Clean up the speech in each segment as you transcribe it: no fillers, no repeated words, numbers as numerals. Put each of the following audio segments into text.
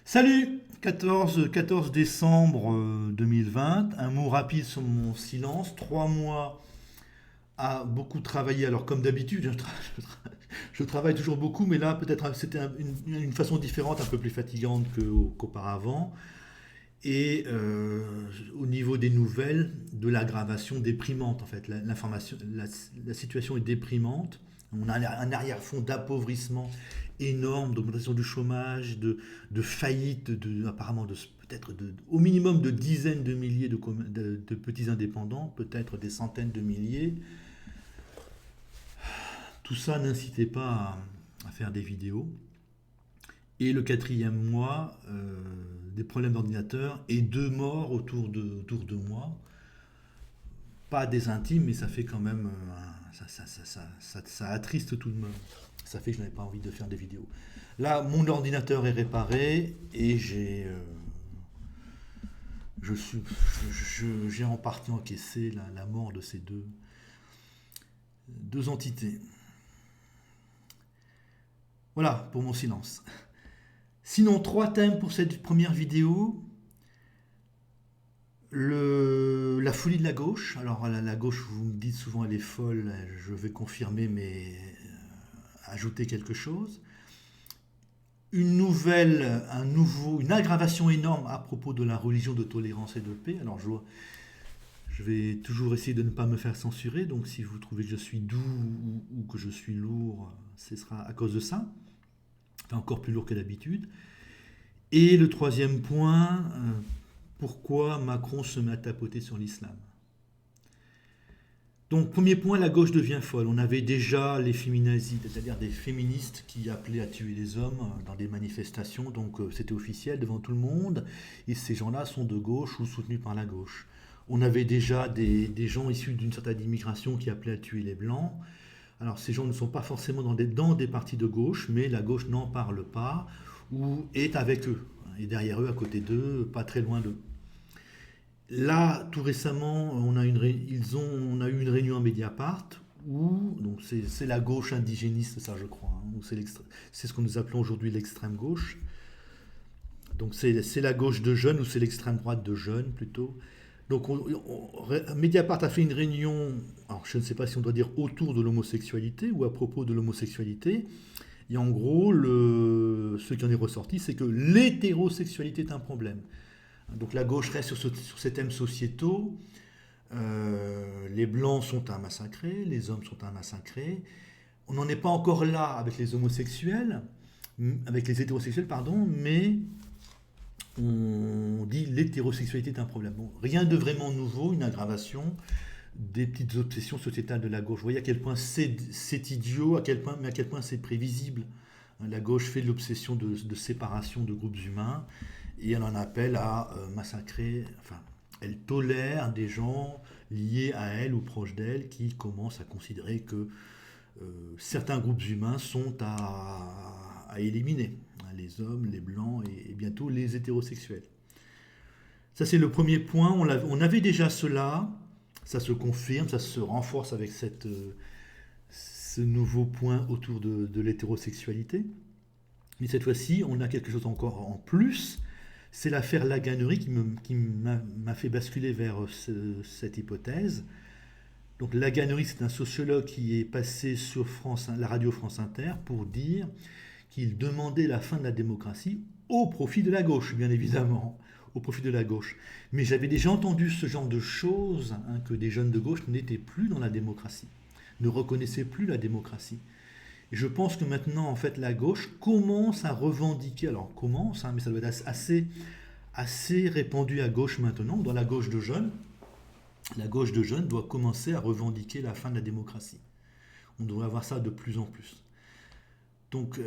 Salut! 14 décembre 2020, un mot rapide sur mon silence. 3 mois à beaucoup travailler. Alors, comme d'habitude, je travaille toujours beaucoup, mais là, peut-être c'était une façon différente, un peu plus fatigante qu'auparavant. Et au niveau des nouvelles, de l'aggravation déprimante, en fait. La situation est déprimante. On a un arrière-fond d'appauvrissement énorme, d'augmentation du chômage, de faillite, apparemment peut-être au minimum de dizaines de milliers de petits indépendants, peut-être des centaines de milliers. Tout ça n'incitait pas à faire des vidéos. Et le quatrième mois, des problèmes d'ordinateur et 2 morts autour de moi. Pas des intimes, mais ça fait quand même. Ça attriste tout de même. Ça fait que je n'avais pas envie de faire des vidéos. Là, mon ordinateur est réparé et je suis, j'ai en partie encaissé la mort de ces deux entités. Voilà pour mon silence. Sinon, 3 thèmes pour cette première vidéo. La folie de la gauche. Alors, la gauche, vous me dites souvent, elle est folle. Je vais confirmer, mais ajouter quelque chose. Une aggravation énorme à propos de la religion de tolérance et de paix. Alors, je vais toujours essayer de ne pas me faire censurer. Donc, si vous trouvez que je suis doux ou que je suis lourd, ce sera à cause de ça. Enfin, encore plus lourd que d'habitude. Et le troisième point, pourquoi Macron se met à tapoter sur l'islam. Donc, premier point, la gauche devient folle. On avait déjà les féminazis, c'est-à-dire des féministes qui appelaient à tuer les hommes dans des manifestations, donc c'était officiel devant tout le monde, et ces gens-là sont de gauche ou soutenus par la gauche. On avait déjà des gens issus d'une certaine immigration qui appelaient à tuer les blancs. Alors, ces gens ne sont pas forcément dans des partis de gauche, mais la gauche n'en parle pas ou est avec eux, et derrière eux, à côté d'eux, pas très loin d'eux. Là, tout récemment, on a eu une réunion à Mediapart où, donc c'est la gauche indigéniste, ça je crois, hein, c'est ce que nous appelons aujourd'hui l'extrême gauche. Donc c'est la gauche de jeunes ou c'est l'extrême droite de jeunes plutôt. Donc Mediapart a fait une réunion, alors je ne sais pas si on doit dire autour de l'homosexualité ou à propos de l'homosexualité. Et en gros, ce qui en est ressorti, c'est que l'hétérosexualité est un problème. Donc la gauche reste sur ces thèmes sociétaux. Les blancs sont à massacrer, les hommes sont à massacrer. On n'en est pas encore là avec les homosexuels, avec les hétérosexuels, pardon, mais on dit l'hétérosexualité est un problème. Bon, rien de vraiment nouveau, une aggravation des petites obsessions sociétales de la gauche. Vous voyez à quel point c'est idiot, mais à quel point c'est prévisible. La gauche fait de l'obsession de séparation de groupes humains et elle en appelle à massacrer, enfin, elle tolère des gens liés à elle ou proches d'elle qui commencent à considérer que certains groupes humains sont à éliminer. Les hommes, les blancs et bientôt les hétérosexuels. Ça c'est le premier point, on avait déjà cela, ça se confirme, ça se renforce avec ce nouveau point autour de l'hétérosexualité. Mais cette fois-ci, on a quelque chose encore en plus. C'est l'affaire Laganerie qui m'a fait basculer vers cette hypothèse. Donc Laganerie, c'est un sociologue qui est passé sur la radio France Inter pour dire qu'il demandait la fin de la démocratie au profit de la gauche, bien évidemment, au profit de la gauche. Mais j'avais déjà entendu ce genre de choses, hein, que des jeunes de gauche n'étaient plus dans la démocratie, ne reconnaissaient plus la démocratie. Et je pense que maintenant, en fait, la gauche commence à revendiquer, alors commence, hein, mais ça doit être assez répandu à gauche maintenant, dans la gauche de jeunes doit commencer à revendiquer la fin de la démocratie. On devrait avoir ça de plus en plus. Donc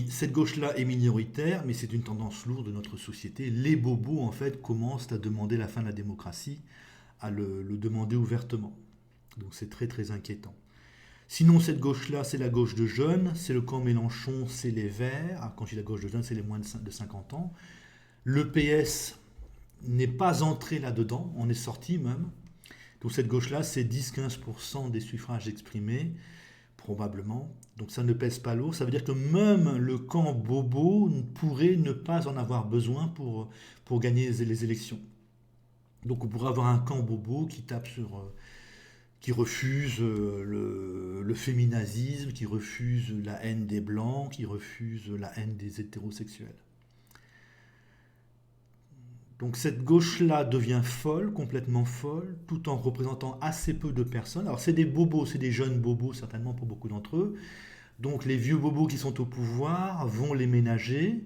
cette gauche-là est minoritaire, mais c'est une tendance lourde de notre société. Les bobos, en fait, commencent à demander la fin de la démocratie, à le demander ouvertement. Donc c'est très très inquiétant. Sinon, cette gauche-là, c'est la gauche de jeunes, c'est le camp Mélenchon, c'est les Verts. Ah, quand je dis la gauche de jeunes, c'est les moins de 50 ans. Le PS n'est pas entré là-dedans, on est sorti même. Donc cette gauche-là, c'est 10-15% des suffrages exprimés probablement. Donc ça ne pèse pas lourd. Ça veut dire que même le camp bobo pourrait ne pas en avoir besoin pour gagner les élections. Donc on pourrait avoir un camp bobo qui tape sur, qui refuse le féminazisme, qui refuse la haine des blancs, qui refuse la haine des hétérosexuels. Donc cette gauche-là devient folle, complètement folle, tout en représentant assez peu de personnes. Alors c'est des bobos, c'est des jeunes bobos certainement pour beaucoup d'entre eux. Donc les vieux bobos qui sont au pouvoir vont les ménager.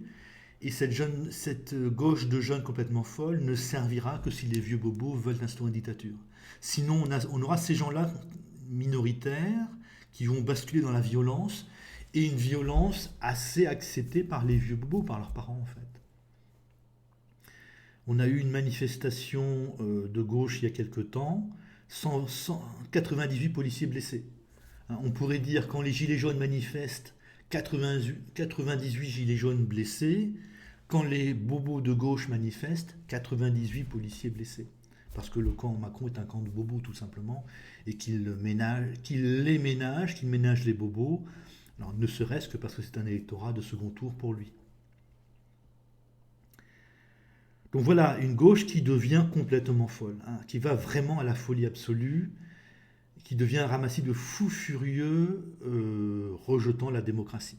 Et cette gauche de jeunes complètement folle ne servira que si les vieux bobos veulent instaurer une dictature. Sinon on aura ces gens-là minoritaires qui vont basculer dans la violence, et une violence assez acceptée par les vieux bobos, par leurs parents en fait. On a eu une manifestation de gauche il y a quelque temps, 98 policiers blessés. Hein, on pourrait dire quand les gilets jaunes manifestent, 98 gilets jaunes blessés, quand les bobos de gauche manifestent, 98 policiers blessés. Parce que le camp Macron est un camp de bobos tout simplement, et qu'il les ménage les bobos, alors, ne serait-ce que parce que c'est un électorat de second tour pour lui. Donc voilà, une gauche qui devient complètement folle, hein, qui va vraiment à la folie absolue, qui devient un ramassis de fous furieux rejetant la démocratie.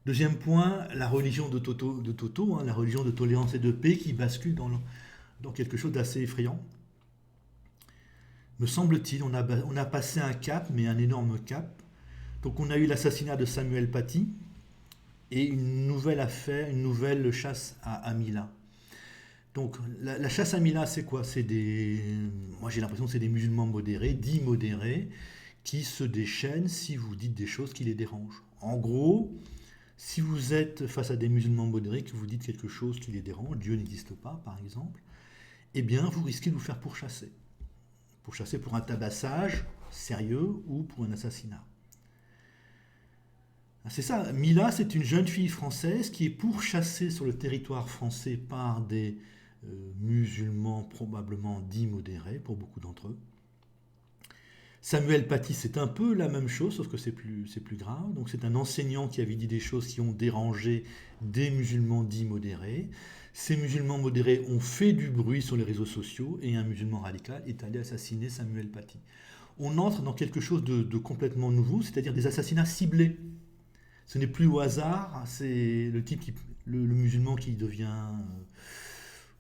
Deuxième point, la religion de Toto, hein, la religion de tolérance et de paix qui bascule dans quelque chose d'assez effrayant. Me semble-t-il, on a passé un cap, mais un énorme cap. Donc on a eu l'assassinat de Samuel Paty, et une nouvelle affaire, une nouvelle chasse à Mila. Donc la chasse à Mila, c'est quoi? Moi j'ai l'impression que c'est des musulmans modérés, dits modérés, qui se déchaînent si vous dites des choses qui les dérangent. En gros, si vous êtes face à des musulmans modérés, que vous dites quelque chose qui les dérange, Dieu n'existe pas par exemple, eh bien vous risquez de vous faire pourchasser. Pourchasser pour un tabassage sérieux ou pour un assassinat. C'est ça, Mila, c'est une jeune fille française qui est pourchassée sur le territoire français par des musulmans probablement dits modérés, pour beaucoup d'entre eux. Samuel Paty, c'est un peu la même chose, sauf que c'est plus grave. Donc c'est un enseignant qui avait dit des choses qui ont dérangé des musulmans dits modérés. Ces musulmans modérés ont fait du bruit sur les réseaux sociaux, et un musulman radical est allé assassiner Samuel Paty. On entre dans quelque chose de complètement nouveau, c'est-à-dire des assassinats ciblés. Ce n'est plus au hasard, c'est le musulman qui devient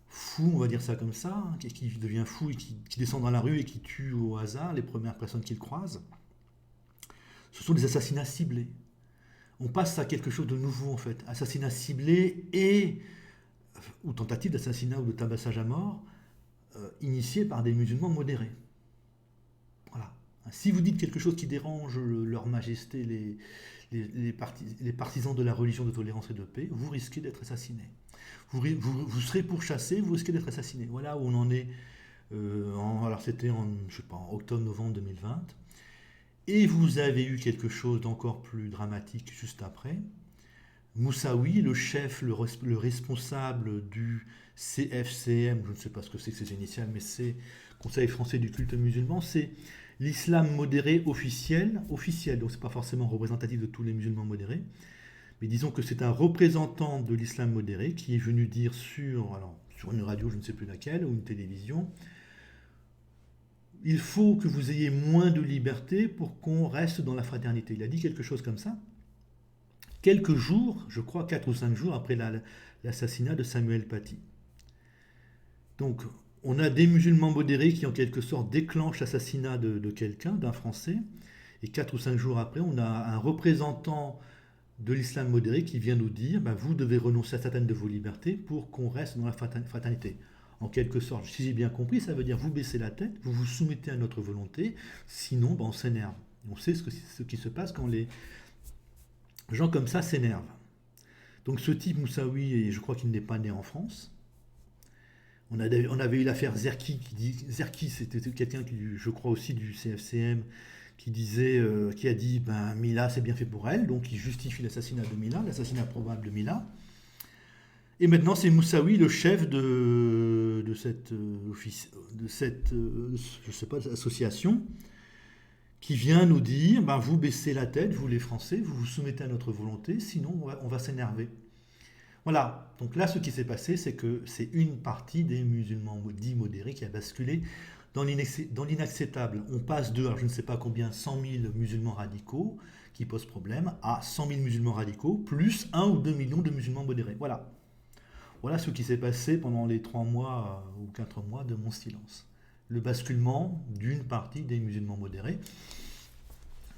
fou, on va dire ça comme ça, hein, qui devient fou et qui descend dans la rue et qui tue au hasard les premières personnes qu'il croise. Ce sont des assassinats ciblés. On passe à quelque chose de nouveau en fait. Assassinats ciblés ou tentative d'assassinat ou de tabassage à mort initiés par des musulmans modérés. Voilà. Si vous dites quelque chose qui dérange leur majesté, les partisans de la religion de tolérance et de paix, vous risquez d'être assassiné. Vous serez pourchassé, vous risquez d'être assassiné. Voilà où on en est. Alors c'était en octobre-novembre 2020. Et vous avez eu quelque chose d'encore plus dramatique juste après. Moussaoui, le chef, le responsable du CFCM, je ne sais pas ce que c'est que ces initiales, mais c'est Conseil français du culte musulman, c'est l'islam modéré officiel, donc c'est pas forcément représentatif de tous les musulmans modérés, mais disons que c'est un représentant de l'islam modéré qui est venu dire sur une radio, je ne sais plus laquelle, ou une télévision, il faut que vous ayez moins de liberté pour qu'on reste dans la fraternité. Il a dit quelque chose comme ça, quelques jours, je crois 4 ou 5 jours après l'assassinat de Samuel Paty. Donc, on a des musulmans modérés qui, en quelque sorte, déclenchent l'assassinat de quelqu'un, d'un Français, et 4 ou 5 jours après, on a un représentant de l'islam modéré qui vient nous dire vous devez renoncer à certaines de vos libertés pour qu'on reste dans la fraternité. En quelque sorte, si j'ai bien compris, ça veut dire vous baissez la tête, vous vous soumettez à notre volonté, sinon on s'énerve. On sait ce qui se passe quand les gens comme ça s'énervent. Donc ce type Moussaoui, je crois qu'il n'est pas né en France. On avait eu l'affaire Zerki, Zerki c'était quelqu'un qui, je crois aussi du CFCM, qui a dit Mila c'est bien fait pour elle, donc il justifie l'assassinat de Mila, l'assassinat probable de Mila. Et maintenant c'est Moussaoui, le chef de cette je sais pas, association, qui vient nous dire, ben, vous baissez la tête, vous les Français, vous vous soumettez à notre volonté, sinon on va s'énerver. Voilà, donc là ce qui s'est passé, c'est que c'est une partie des musulmans dits modérés qui a basculé dans l'inacceptable. On passe de, alors je ne sais pas combien, 100 000 musulmans radicaux qui posent problème, à 100 000 musulmans radicaux, plus 1 ou 2 millions de musulmans modérés. Voilà. Voilà ce qui s'est passé pendant les 3 mois ou 4 mois de mon silence. Le basculement d'une partie des musulmans modérés.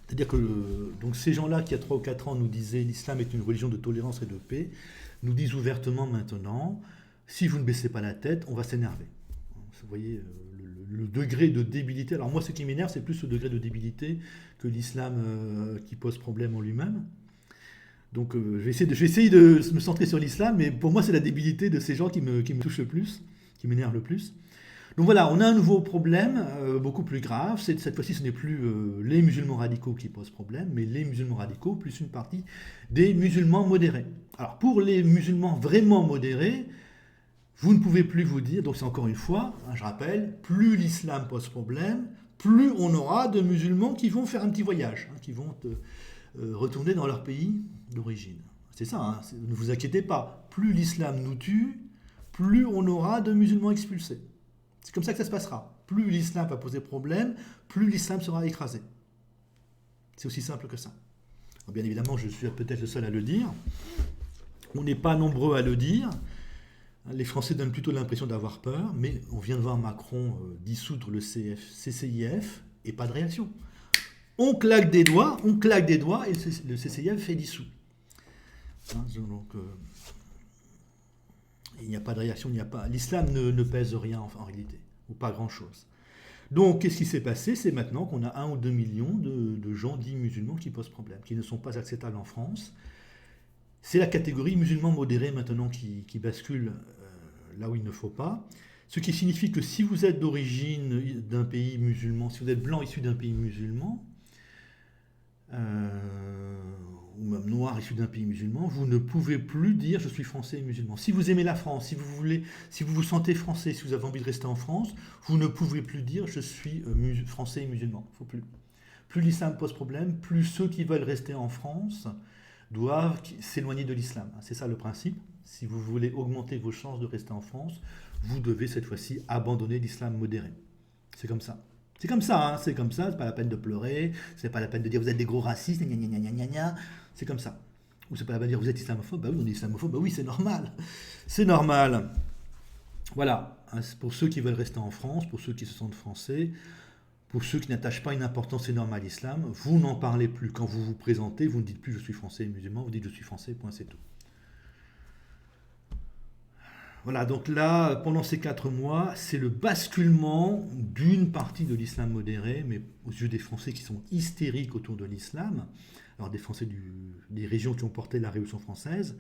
C'est-à-dire que donc ces gens-là qui, il y a 3 ou 4 ans, nous disaient l'islam est une religion de tolérance et de paix, nous disent ouvertement maintenant, si vous ne baissez pas la tête, on va s'énerver. Vous voyez le degré de débilité. Alors moi, ce qui m'énerve, c'est plus ce degré de débilité que l'islam qui pose problème en lui-même. Donc je vais essayer de me centrer sur l'islam, mais pour moi, c'est la débilité de ces gens qui me touche le plus, qui m'énerve le plus. Donc voilà, on a un nouveau problème, beaucoup plus grave. Cette fois-ci, ce n'est plus les musulmans radicaux qui posent problème, mais les musulmans radicaux, plus une partie des musulmans modérés. Alors pour les musulmans vraiment modérés, vous ne pouvez plus vous dire, donc c'est encore une fois, hein, je rappelle, plus l'islam pose problème, plus on aura de musulmans qui vont faire un petit voyage, hein, qui vont retourner dans leur pays d'origine. C'est ça, hein, ne vous inquiétez pas, plus l'islam nous tue, plus on aura de musulmans expulsés. C'est comme ça que ça se passera. Plus l'islam va poser problème, plus l'islam sera écrasé. C'est aussi simple que ça. Alors bien évidemment, je suis peut-être le seul à le dire. On n'est pas nombreux à le dire. Les Français donnent plutôt l'impression d'avoir peur, mais on vient de voir Macron dissoudre le CCIF et pas de réaction. On claque des doigts et le CCIF est dissous. Hein, donc, il n'y a pas de réaction, l'islam ne pèse rien en réalité, ou pas grand-chose. Donc, qu'est-ce qui s'est passé? C'est maintenant qu'on a 1 ou 2 millions de gens dits musulmans qui posent problème, qui ne sont pas acceptables en France. C'est la catégorie musulmans modérés maintenant qui bascule là où il ne faut pas. Ce qui signifie que si vous êtes d'origine d'un pays musulman, si vous êtes blanc issu d'un pays musulman, ou même noir issu d'un pays musulman, vous ne pouvez plus dire je suis français et musulman. Si vous aimez la France, si vous vous sentez français, si vous avez envie de rester en France, vous ne pouvez plus dire je suis français et musulman. Faut plus. Plus l'islam pose problème, plus ceux qui veulent rester en France doivent s'éloigner de l'islam. C'est ça le principe. Si vous voulez augmenter vos chances de rester en France, vous devez cette fois-ci abandonner l'islam modéré. C'est comme ça. C'est comme ça, hein, c'est comme ça, c'est pas la peine de pleurer, c'est pas la peine de dire vous êtes des gros racistes, gna gna gna gna gna, c'est comme ça. Ou c'est pas la peine de dire vous êtes islamophobe, bah oui on est islamophobe, bah oui c'est normal. C'est normal. Voilà, hein, pour ceux qui veulent rester en France, pour ceux qui se sentent français, pour ceux qui n'attachent pas une importance énorme à l'islam, vous n'en parlez plus. Quand vous vous présentez, vous ne dites plus je suis français et musulman, vous dites je suis français, point, c'est tout. Voilà, donc là, pendant ces 4 mois, c'est le basculement d'une partie de l'islam modéré, mais aux yeux des Français qui sont hystériques autour de l'islam, alors des Français des régions qui ont porté la Révolution française,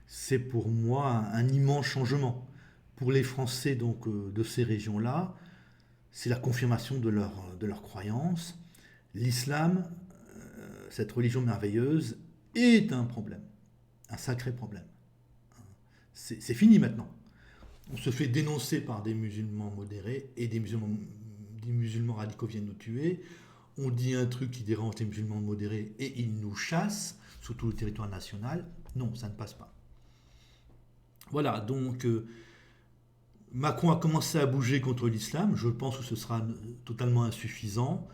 c'est pour moi un immense changement. Pour les Français donc, de ces régions-là, c'est la confirmation de leur croyance. L'islam, cette religion merveilleuse, est un problème, un sacré problème. C'est fini maintenant. On se fait dénoncer par des musulmans modérés et des musulmans radicaux viennent nous tuer. On dit un truc qui dérange les musulmans modérés et ils nous chassent sur tout le territoire national. Non, ça ne passe pas. Voilà, donc Macron a commencé à bouger contre l'islam. Je pense que ce sera totalement insuffisant.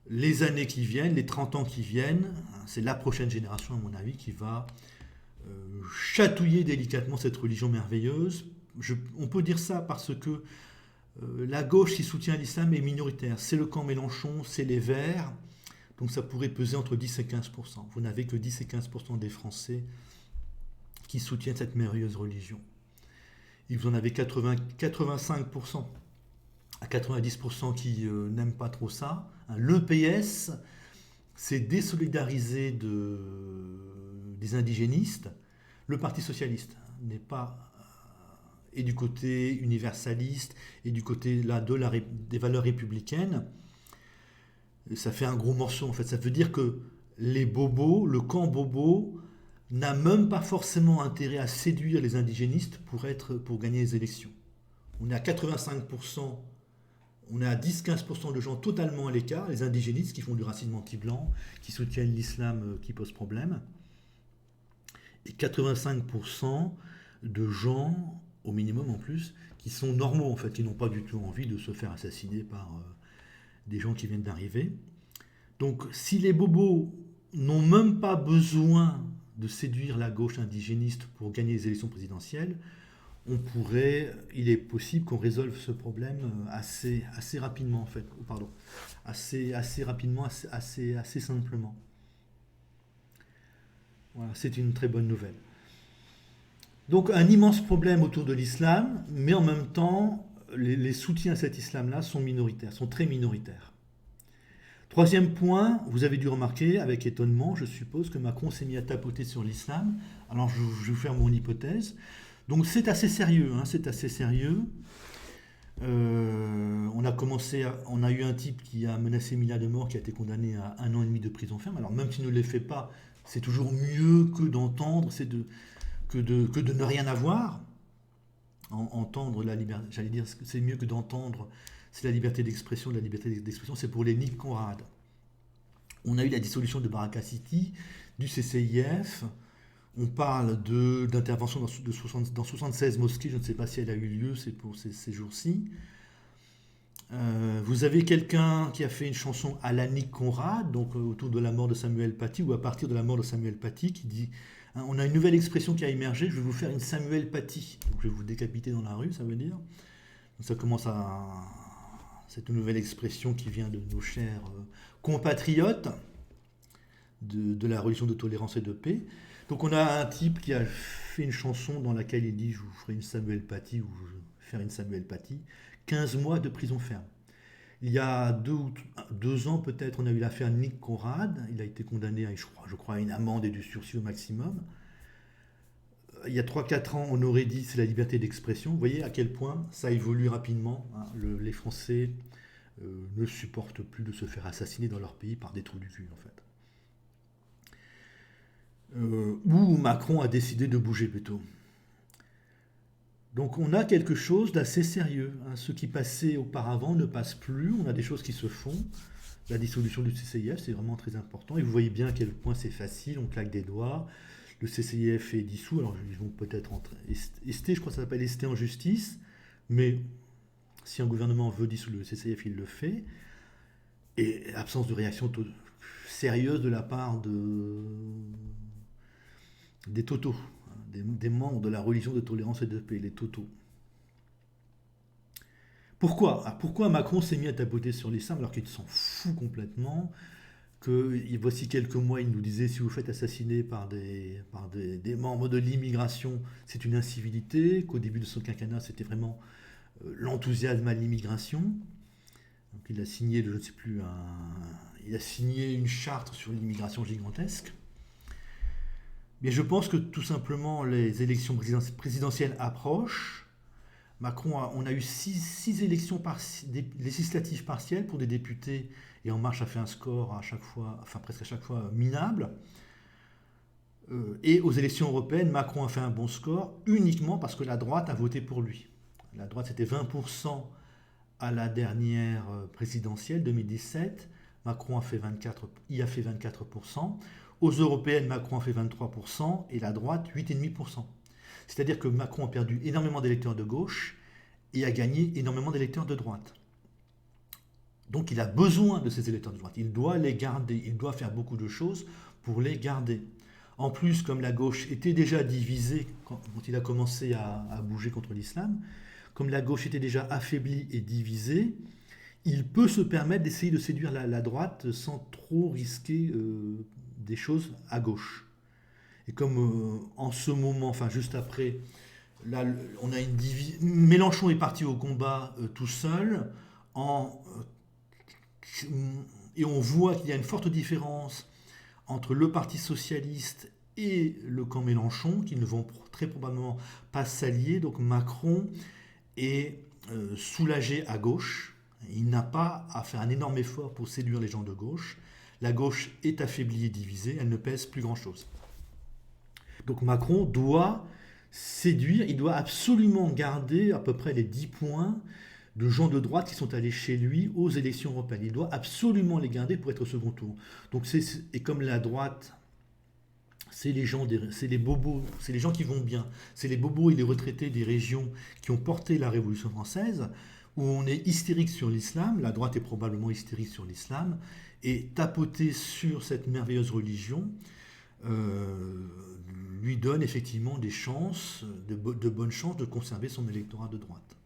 Les années qui viennent, les 30 ans qui viennent, c'est la prochaine génération, à mon avis, qui va chatouiller délicatement cette religion merveilleuse. On peut dire ça parce que la gauche qui soutient l'islam est minoritaire. C'est le camp Mélenchon, c'est les Verts, donc ça pourrait peser entre 10 et 15%. Vous n'avez que 10 et 15% des Français qui soutiennent cette merveilleuse religion. Et vous en avez 85% à 90% qui n'aiment pas trop ça. Le PS s'est désolidarisé des indigénistes. Le Parti socialiste n'est pas et du côté universaliste et du côté là, des valeurs républicaines. Ça fait un gros morceau en fait. Ça veut dire que les bobos, le camp bobo, n'a même pas forcément intérêt à séduire les indigénistes pour gagner les élections. On est à 85% On a 10-15% de gens totalement à l'écart, les indigénistes qui font du racisme anti-blanc, qui soutiennent l'islam qui pose problème, et 85% de gens, au minimum en plus, qui sont normaux en fait, qui n'ont pas du tout envie de se faire assassiner par des gens qui viennent d'arriver. Donc si les bobos n'ont même pas besoin de séduire la gauche indigéniste pour gagner les élections présidentielles, il est possible qu'on résolve ce problème assez rapidement en fait, pardon, assez rapidement, assez simplement. Voilà, c'est une très bonne nouvelle. Donc un immense problème autour de l'islam, mais en même temps, les soutiens à cet islam-là sont minoritaires, sont très minoritaires. Troisième point, vous avez dû remarquer avec étonnement, je suppose, que Macron s'est mis à tapoter sur l'islam. Alors je vais vous faire mon hypothèse. Donc c'est assez sérieux, hein, c'est assez sérieux. On a eu un type qui a menacé Mila de mort, qui a été condamné à 1 an et demi de prison ferme. Alors même s'il ne les fait pas, c'est toujours mieux que d'entendre, que de ne rien avoir. Entendre la liberté, j'allais dire, c'est mieux que d'entendre, c'est la liberté d'expression. La liberté d'expression, c'est pour les Nick Conrad. On a eu la dissolution de Baraka City, du CCIF. On parle d'intervention dans 76 mosquées, je ne sais pas si elle a eu lieu, c'est pour ces jours-ci. Vous avez quelqu'un qui a fait une chanson à la Nick Conrad, donc autour de la mort de Samuel Paty, ou à partir de la mort de Samuel Paty, qui dit hein, on a une nouvelle expression qui a émergé, je vais vous faire une Samuel Paty. Donc je vais vous décapiter dans la rue, ça veut dire. Donc ça commence à. C'est une nouvelle expression qui vient de nos chers compatriotes de la religion de tolérance et de paix. Donc on a un type qui a fait une chanson dans laquelle il dit je vous ferai une Samuel Paty ou je vais faire une Samuel Paty, 15 mois de prison ferme. Il y a 2 ans peut-être, on a eu l'affaire Nick Conrad, il a été condamné à, je crois, à une amende et du sursis au maximum. Il y a 3-4 ans, on aurait dit c'est la liberté d'expression. Vous voyez à quel point ça évolue rapidement. Hein. Les Français ne supportent plus de se faire assassiner dans leur pays par des trous du cul en fait. Où Macron a décidé de bouger plutôt. Donc on a quelque chose d'assez sérieux. Hein. Ce qui passait auparavant ne passe plus. On a des choses qui se font. La dissolution du CCIF, c'est vraiment très important. Et vous voyez bien à quel point c'est facile. On claque des doigts. Le CCIF est dissous. Alors ils vont peut-être je crois que ça s'appelle esté en justice. Mais si un gouvernement veut dissoudre le CCIF, il le fait. Et absence de réaction sérieuse de la part des totos, des membres de la religion de tolérance et de paix, les totos. Pourquoi Macron s'est mis à tapoter sur l'islam alors qu'il s'en fout complètement, que voici quelques mois il nous disait si vous faites assassiner par des membres de l'immigration c'est une incivilité, qu'au début de son quinquennat c'était vraiment l'enthousiasme à l'immigration. Donc il a signé, je ne sais plus, il a signé une charte sur l'immigration gigantesque. Mais je pense que tout simplement les élections présidentielles approchent. On a eu 6 élections législatives partielles pour des députés et En Marche a fait un score à chaque fois, enfin presque à chaque fois minable. Et aux élections européennes, Macron a fait un bon score uniquement parce que la droite a voté pour lui. La droite c'était 20% à la dernière présidentielle 2017. Macron a fait 24%. Aux européennes, Macron a fait 23% et la droite 8,5%. C'est-à-dire que Macron a perdu énormément d'électeurs de gauche et a gagné énormément d'électeurs de droite. Donc il a besoin de ces électeurs de droite. Il doit les garder. Il doit faire beaucoup de choses pour les garder. En plus, comme la gauche était déjà divisée quand il a commencé à bouger contre l'islam, comme la gauche était déjà affaiblie et divisée, il peut se permettre d'essayer de séduire la droite sans trop risquer des choses à gauche. Et comme en ce moment, enfin juste après, là, on a une division. Mélenchon est parti au combat tout seul, et on voit qu'il y a une forte différence entre le Parti socialiste et le camp Mélenchon, qui ne vont très probablement pas s'allier. Donc Macron est soulagé à gauche. Il n'a pas à faire un énorme effort pour séduire les gens de gauche. La gauche est affaiblie et divisée, elle ne pèse plus grand-chose. Donc Macron doit séduire, il doit absolument garder à peu près les 10 points de gens de droite qui sont allés chez lui aux élections européennes. Il doit absolument les garder pour être au second tour. Donc et comme la droite, c'est c'est les bobos, c'est les gens qui vont bien, c'est les bobos et les retraités des régions qui ont porté la Révolution française, où on est hystérique sur l'islam, la droite est probablement hystérique sur l'islam, et tapoter sur cette merveilleuse religion euh, lui donne effectivement des chances, de bonnes chances de conserver son électorat de droite.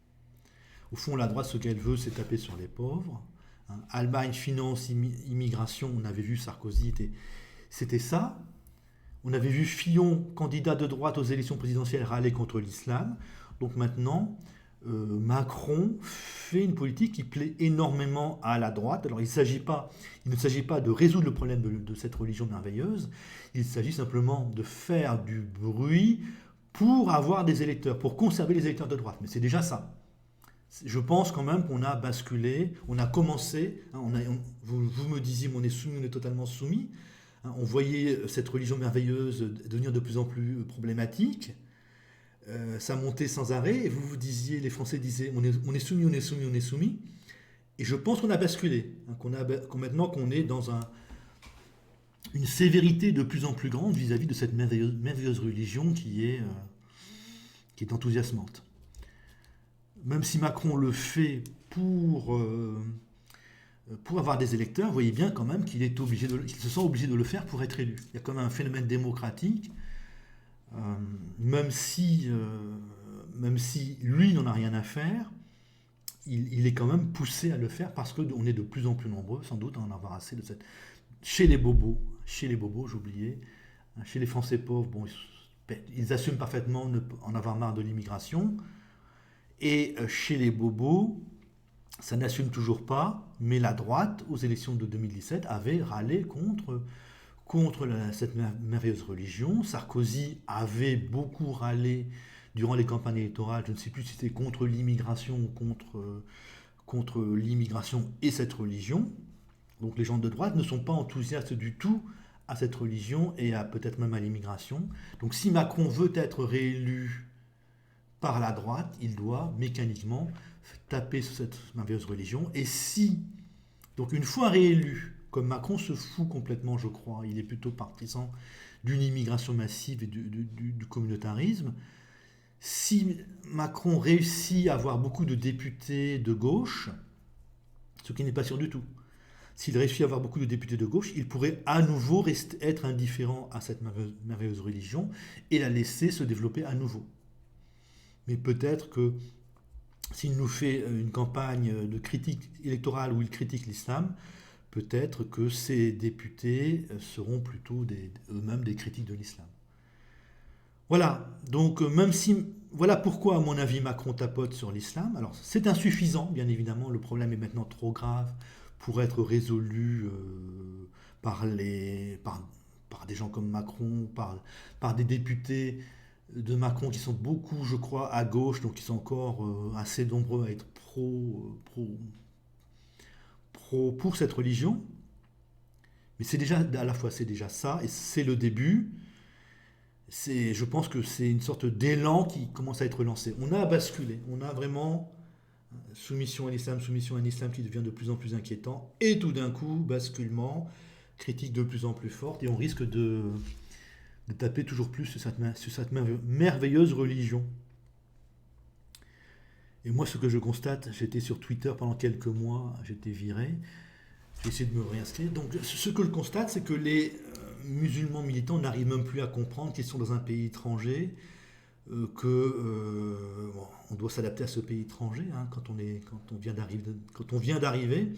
Au fond, la droite, ce qu'elle veut, c'est taper sur les pauvres. Hein. Allemagne, finance, immigration, on avait vu Sarkozy, c'était ça. On avait vu Fillon, candidat de droite aux élections présidentielles, râler contre l'islam. Donc maintenant, Macron fait une politique qui plaît énormément à la droite. Alors il ne s'agit pas de résoudre le problème de cette religion merveilleuse, il s'agit simplement de faire du bruit pour avoir des électeurs, pour conserver les électeurs de droite. Mais c'est déjà ça. Je pense quand même qu'on a basculé, on a commencé, hein, vous me disiez, on est soumis, on est totalement soumis. Hein, on voyait cette religion merveilleuse devenir de plus en plus problématique. Ça montait sans arrêt, et vous disiez, les Français disaient, on est soumis, on est soumis, on est soumis. Et je pense qu'on a basculé, hein, maintenant qu'on est dans une sévérité de plus en plus grande vis-à-vis de cette merveilleuse religion qui est enthousiasmante. Même si Macron le fait pour avoir des électeurs, vous voyez bien quand même qu'il se sent obligé de le faire pour être élu. Il y a quand même un phénomène démocratique, même si lui n'en a rien à faire, il est quand même poussé à le faire parce qu'on est de plus en plus nombreux, sans doute, à en avoir assez de cette... Chez les bobos, j'oubliais, chez les Français pauvres, bon, ils assument parfaitement en avoir marre de l'immigration, et chez les bobos, ça n'assume toujours pas, mais la droite, aux élections de 2017, avait râlé contre cette merveilleuse religion. Sarkozy avait beaucoup râlé durant les campagnes électorales, je ne sais plus si c'était contre l'immigration ou contre l'immigration et cette religion. Donc les gens de droite ne sont pas enthousiastes du tout à cette religion et peut-être même à l'immigration. Donc si Macron veut être réélu par la droite, il doit mécaniquement taper sur cette merveilleuse religion. Et si, donc une fois réélu, comme Macron se fout complètement, je crois, il est plutôt partisan d'une immigration massive et du communautarisme, si Macron réussit à avoir beaucoup de députés de gauche, ce qui n'est pas sûr du tout, s'il réussit à avoir beaucoup de députés de gauche, il pourrait à nouveau être indifférent à cette merveilleuse religion et la laisser se développer à nouveau. Mais peut-être que s'il nous fait une campagne de critique électorale où il critique l'islam, peut-être que ces députés seront plutôt eux-mêmes des critiques de l'islam. Voilà, donc voilà pourquoi, à mon avis, Macron tapote sur l'islam. Alors, c'est insuffisant, bien évidemment, le problème est maintenant trop grave pour être résolu par des gens comme Macron, par des députés de Macron qui sont beaucoup, je crois, à gauche, donc qui sont encore assez nombreux à être pour cette religion. Mais c'est déjà, à la fois, c'est déjà ça, et c'est le début. Je pense que c'est une sorte d'élan qui commence à être lancé. On a basculé, on a vraiment soumission à l'islam qui devient de plus en plus inquiétant, et tout d'un coup, basculement, critique de plus en plus forte, et on risque de taper toujours plus sur cette merveilleuse religion. Et moi, ce que je constate, j'étais sur Twitter pendant quelques mois, j'étais viré, j'ai essayé de me réinscrire. Donc, ce que je constate, c'est que les musulmans militants n'arrivent même plus à comprendre qu'ils sont dans un pays étranger, on doit s'adapter à ce pays étranger hein, quand on vient d'arriver.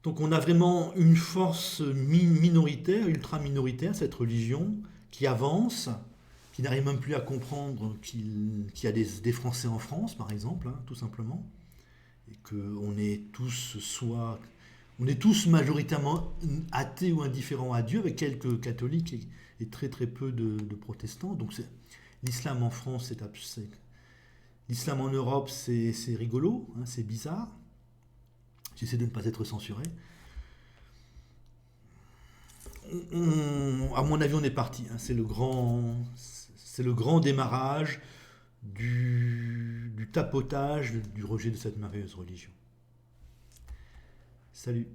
Donc on a vraiment une force minoritaire, ultra minoritaire, cette religion, qui avance, qui n'arrive même plus à comprendre qu'il y a des Français en France, par exemple, hein, tout simplement, et qu'on est tous majoritairement athées ou indifférents à Dieu, avec quelques catholiques et très très peu de protestants. Donc l'islam en France, l'islam en Europe, c'est rigolo, hein, c'est bizarre. J'essaie de ne pas être censuré. À mon avis, on est parti. Hein. C'est le grand démarrage du tapotage, du rejet de cette merveilleuse religion. Salut.